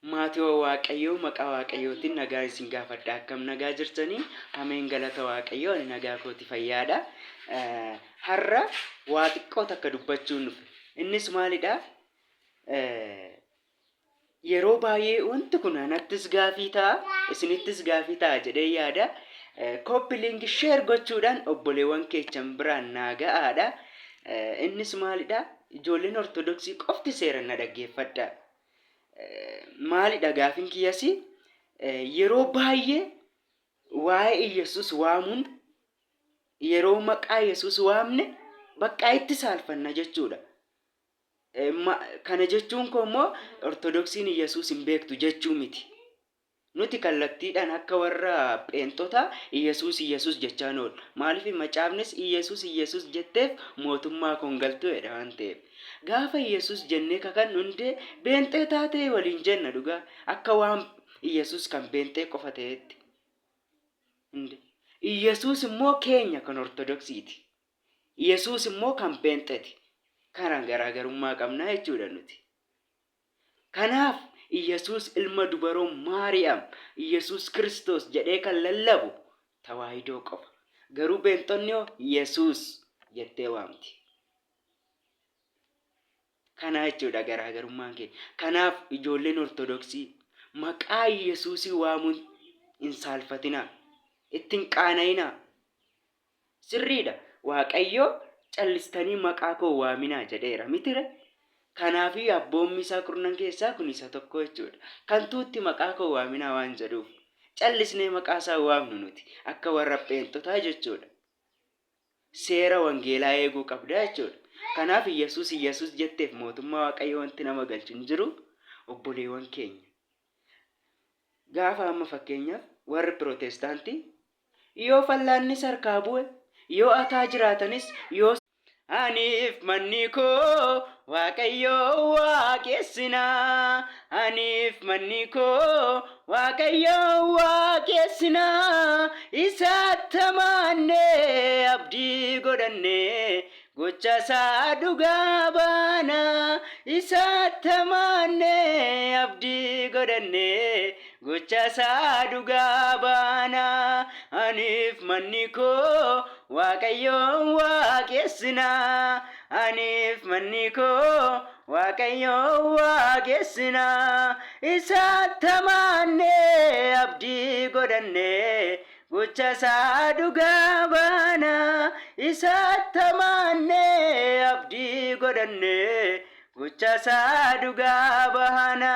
Maatii Waaqayyoo maqaa Waaqayyootiin nagaa isin gaafadha. Akkam nagaa jirtanii? Ameen galata Waaqayyoo ani nagaa kooti fayyaadha. Har'a waa xiqqoo takka dubbachuun dhufe. Innis maalidha? Yeroo baay'ee wanti kun anattis gaafii ta'a, isinittis gaafii ta'a jedhee yaada. Copy link share gochuudhaan obboleewwan keechan biraan naa ga'aadha. Innis maalidha? Ijoolleen Ortodoksii qofti seera na dhaggeeffadha. Maalidha gaafiin kiyyasi? Yeroo baay'ee waa'ee Yesuus waamuun yeroo maqaa Yesuus waamne bakka itti saalfanna jechuudha. Kana jechuun koo immoo Ortodoksiin Yesuus hin beektu jechuu miti. Nuti kallattiidhaan akka warra pheenxota Yesuus jechaan oolu. Maaliif macaafnis Yesuus jetteef mootummaa kun galtu jedha waan ta'eef. Gaafa Yesuus jennee kakan hundee pheenxee taatee waliin jenna dhugaa akka waan Yesuus kan pheenxee qofa ta'etti. Yesuus immoo keenya kan Ortodoksiiti. Yesuus immoo kan pheenxeeti. Kana garaagarummaa qabna jechuudha nuti. Kanaaf Yesuus ilma dubaroo Maariyaam, Yesuus Kiristoos jedhee kan lallabu tawaahidoo qofa. Garuu pheenxonni Yesuus jettee waamti. Kana jechuudha garaagarummaan keenya. Kanaaf ijoolleen Ortodoksii maqaa Yesuusii waamuun hin saalfatinaa. Ittiin qaana'inaa. Sirriidha. Waaqayyo callistanii maqaa koo waaminaa jedheera mitire. Kanaafi abboommi isaa kurnan keessaa kun isa tokko jechuudha. Kan tuutti maqaa koo waaminaa waan jedhuuf callisnee maqaa isaa waamnu nuti akka warra pheenxotaa jechuudha. Seera wangeelaa eeguu qabda jechuudha. Kanaaf Yesuus jetteef mootummaa Waaqayyoo wanti nama galchu hin jiru obboleewwan keenya. Gaafa amma fakkeenyaaf warri Pirootestaantii yoo fallaannis harkaa bu'e yoo ataa jiraatanis yoo aniif manni koo Waaqayyoo waaqessina. Aniif manni koo Waaqayyoo waaqessina. Isaatti amaannee abdii godhannee gocha isaa dhugaa baana. Isaatti amaannee abdii godhannee gocha isaa dhugaa baana. Aniif manni koo Waaqayyoo waaqessina. Aniif manni koo Waaqayyoo waaqessina. Isaatti amaannee abdii godhannee gocha isaa dhugaa baana. Isaatti amaannee abdii godhannee gocha isaa dhugaa baana.